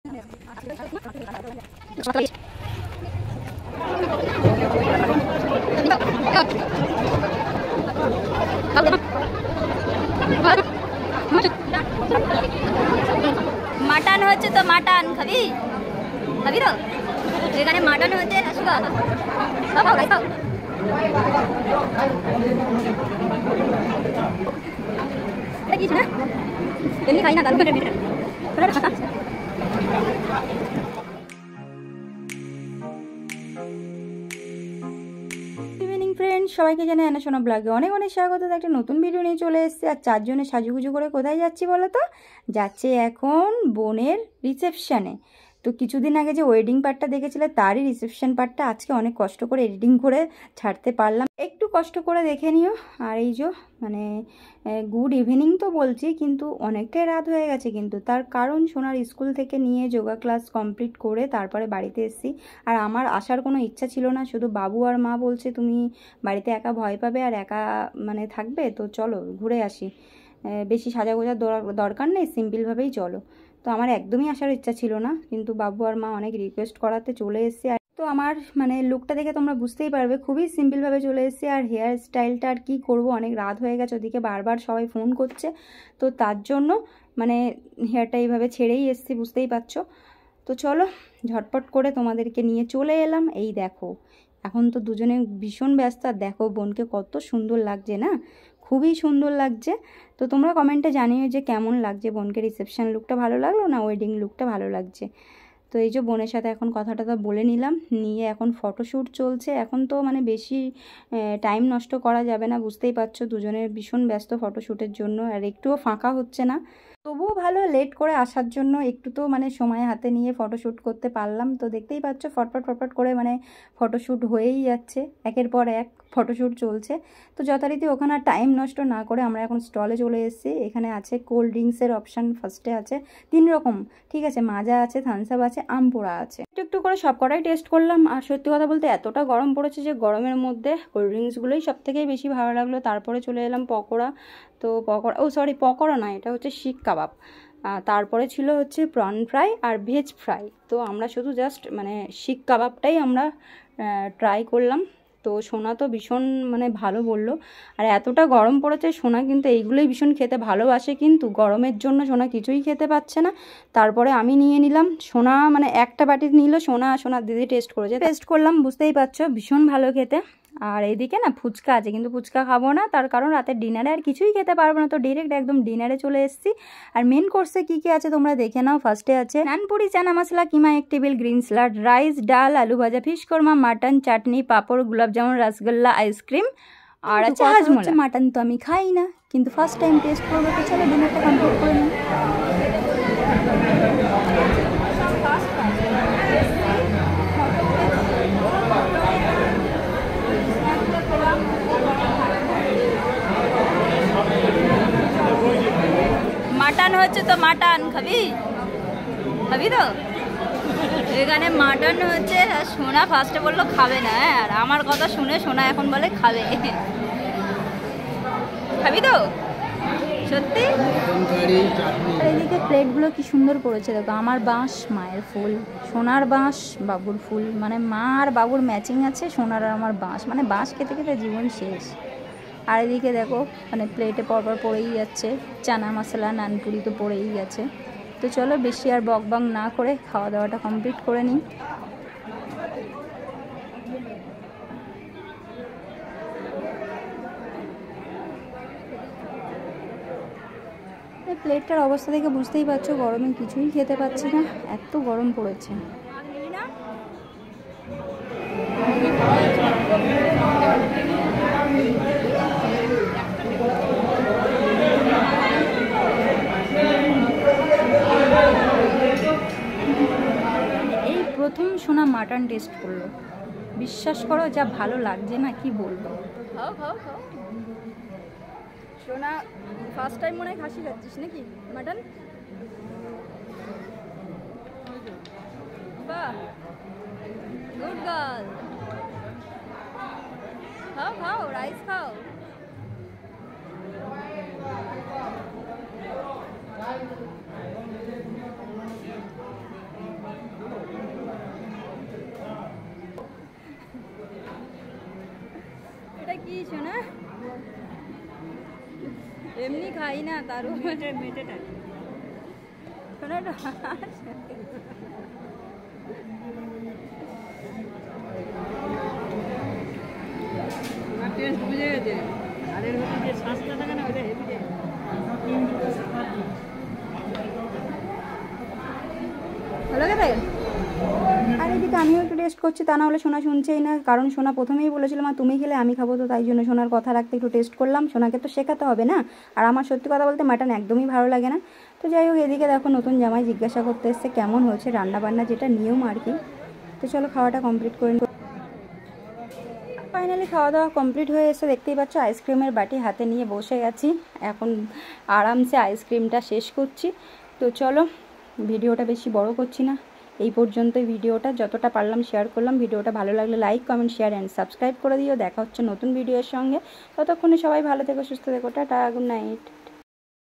Mutton হচ্ছে তো mutton খাবি খাবি তো এখানে মাটন হচ্ছে কিছু না এমনি খাই না তার ফ্রেন্ডস সবাইকে জানাই আনা শোনা ব্লগে অনেক অনেক স্বাগত। একটা নতুন ভিডিও নিয়ে চলে এসেছি। আর চারজনে সাজুগুজু করে কোথায় যাচ্ছি বলো তো? যাচ্ছে এখন বোনের রিসেপশানে। তো কিছুদিন আগে যে ওয়েডিং পার্টটা দেখেছিলে তারই রিসেপশন পার্টটা আজকে অনেক কষ্ট করে এডিটিং করে ছাড়তে পারলাম। একটু কষ্ট করে দেখে নিও। আর এই যে মানে গুড ইভিনিং তো বলছি, কিন্তু অনেকটাই রাত হয়ে গেছে। কিন্তু তার কারণ সোনার স্কুল থেকে নিয়ে যোগা ক্লাস কমপ্লিট করে তারপরে বাড়িতে এসেছি। আর আমার আসার কোনো ইচ্ছা ছিল না, শুধু বাবু আর মা বলছে তুমি বাড়িতে একা ভয় পাবে আর একা মানে থাকবে, তো চলো ঘুরে আসি, বেশি সাজাগোজার দরকার নেই, সিম্পলভাবেই চলো। তো আমার একদমই আসার ইচ্ছা ছিল না, কিন্তু বাবু আর মা অনেক রিকোয়েস্ট করাতে চলে এসেছি। তো আমার মানে লুকটা দেখে তোমরা বুঝতেই পারবে, খুবই সিম্পলভাবে চলে এসেছি। আর হেয়ার স্টাইলটা আর কী করবো, অনেক রাত হয়ে গেছে, ওদিকে বারবার সবাই ফোন করছে, তো তার জন্য মানে হেয়ারটা এইভাবে ছেড়েই এসেছি, বুঝতেই পারছো। তো চলো ঝটপট করে তোমাদেরকে নিয়ে চলে এলাম। এই দেখো এখন তো দুজনে ভীষণ ব্যস্ত। আর দেখো বোনকে কত সুন্দর লাগছে না, খুবই সুন্দর লাগছে। তো তোমরা কমেন্টে জানিও যে কেমন লাগছে বোনকে, রিসেপশন লুকটা ভালো লাগলো না ওয়েডিং লুকটা ভালো লাগছে। তো এই যে বোনের সাথে এখন কথাটা বলে নিলাম, নিয়ে এখন ফটোশ্যুট চলছে। এখন তো মানে বেশি টাইম নষ্ট করা যাবে না, বুঝতেই পারছো দুজনের ভীষণ ব্যস্ত ফটোশ্যুটের জন্য, আর একটুও ফাঁকা হচ্ছে না। তবুও ভালো লেট করে আসার জন্য একটু তো মানে সময় হাতে নিয়ে ফটোশ্যুট করতে পারলাম। তো দেখতেই পাচ্ছ ফটফট করে মানে ফটোশ্যুট হয়েই যাচ্ছে, একের পর এক ফটোশ্যুট চলছে। তো যথারীতি ওখানে আর টাইম নষ্ট না করে আমরা এখন স্টলে চলে এসেছি। এখানে আছে কোল্ড ড্রিঙ্কসের অপশান, ফার্স্টে আছে 3 রকম, ঠিক আছে, মাজা আছে, থামস আপ আছে, আম পোড়া আছে। একটু করে সব কটাই টেস্ট করলাম। আর সত্যি কথা বলতে এতটা গরম পড়েছে যে গরমের মধ্যে কোল্ড ড্রিঙ্কসগুলোই সব থেকেই বেশি ভালো লাগলো। তারপরে চলে এলাম পকোড়া। তো পকোড়া, পকোড়া না, এটা হচ্ছে শিক কাবাব। তারপরে ছিল হচ্ছে প্রন ফ্রাই আর ভেজ ফ্রাই। তো আমরা শুধু জাস্ট মানে শিক কাবাবটাই আমরা ট্রাই করলাম। তো সোনা তো ভীষণ মানে ভালো বললো। আর এতটা গরম পড়েছে, সোনা কিন্তু এইগুলোই ভীষণ খেতে ভালোবাসে, কিন্তু গরমের জন্য সোনা কিছুই খেতে পাচ্ছে না। তারপরে আমি নিয়ে নিলাম, সোনা মানে একটা বাটি নিল, সোনার দিদি টেস্ট করেছে, টেস্ট করলাম, বুঝতেই পারছো ভীষণ ভালো খেতে। আর এইদিকে না ফুচকা আছে, কিন্তু ফুচকা খাবো না, তার কারণ রাতের ডিনারে আর কিছুই খেতে পারবো না। তো ডিরেক্ট একদম ডিনারে চলে এসেছি। আর মেন কোর্সে কী কী আছে তোমরা দেখে নাও। ফার্স্টে আছে নানপুরি, চানা মশলা, কিমা 1 টেবিল, গ্রিন স্যালাড, রাইস, ডাল, আলু ভাজা, ফিশ কোরমা, মাটন, চাটনি, পাঁপড়, গোলাপ জামুন, রসগোল্লা, আইসক্রিম, আর আছে হাজমোলা। মাটন তো আমি খাই না, কিন্তু ফার্স্ট টাইম টেস্ট করবো, তো চলো ডিনারটা কমপ্লিট করে নিই। মাটন হচ্ছে তো মাটন খাবি খাবি তো এখানে মাটন হচ্ছে। আর সোনা ফার্স্টে বললো খাবে না, আর আমার কথা শুনে সোনা এখন বলে খাবে। খাবি তো সত্যি? আর এদিকে প্লেটগুলো কি সুন্দর পড়েছে দেখো, আমার বাঁশ মায়ের ফুল, সোনার বাঁশ বাবুর ফুল, মানে মা আর বাবুর ম্যাচিং আছে, সোনার আর আমার বাঁশ, মানে বাঁশ খেতে খেতে জীবন শেষ। আর এদিকে দেখো মানে প্লেটে পরপর পড়েই যাচ্ছে, চানা মশলা, নানপুরি তো পড়েই গেছে। তো চলো বেশি আর বকবক না করে খাওয়া দাওয়াটা কমপ্লিট করে নিই। প্লেটটার অবস্থা দেখে বুঝতেই পারছো গরমে কিছুই খেতে পাচ্ছি না, এত গরম পড়েছে। এই প্রথম সোনা মাটন টেস্ট করলো, বিশ্বাস করো যা ভালো লাগছে না কি বলবো। খাও খাও খাও সোনা, ফার্স্ট টাইম মনে হয় খাসি খাচ্ছিস নাকি মাটন? বাহ, গুড গার্ল। খাও খাও, রাইস খাও। কি শোনা এমনি খাই না তার বুঝে গেছে তাদের যে শ্বাসটা থাকে না ওইটা হেভি যায়। ভালো গেছে। আর এদিকে আমিও একটু টেস্ট করছি, তা না হলে সোনা শুনছেই না, কারণ সোনা প্রথমেই বলেছিল মা তুমি খেলে আমি খাবো, তো তাই জন্য সোনার কথা রাখতে একটু টেস্ট করলাম। সোনাকে তো শেখাতে হবে না, আর আমার সত্যি কথা বলতে মাটন একদমই ভালো লাগে না। তো যাই হোক, এদিকে দেখো নতুন জামাই জিজ্ঞাসা করতে এসছে কেমন হয়েছে রান্নাবান্না, যেটা নিয়ম আর কি। তো চলো খাওয়াটা কমপ্লিট করে নিই। ফাইনালি খাওয়া দাওয়া কমপ্লিট হয়ে এসে দেখতেই পাচ্ছ আইসক্রিমের বাটি হাতে নিয়ে বসে গেছি, এখন আরামসে আইসক্রিমটা শেষ করছি। তো চলো ভিডিওটা বেশি বড় করছি না, এই পর্যন্তই ভিডিওটা, যতটা পারলাম শেয়ার করলাম। ভিডিওটা ভালো লাগলে like comment share and subscribe করে দিও। দেখা হচ্ছে নতুন ভিডিওর সঙ্গে, ততক্ষণে সবাই ভালো থেকো সুস্থ থেকো, টাটা, গুড নাইট।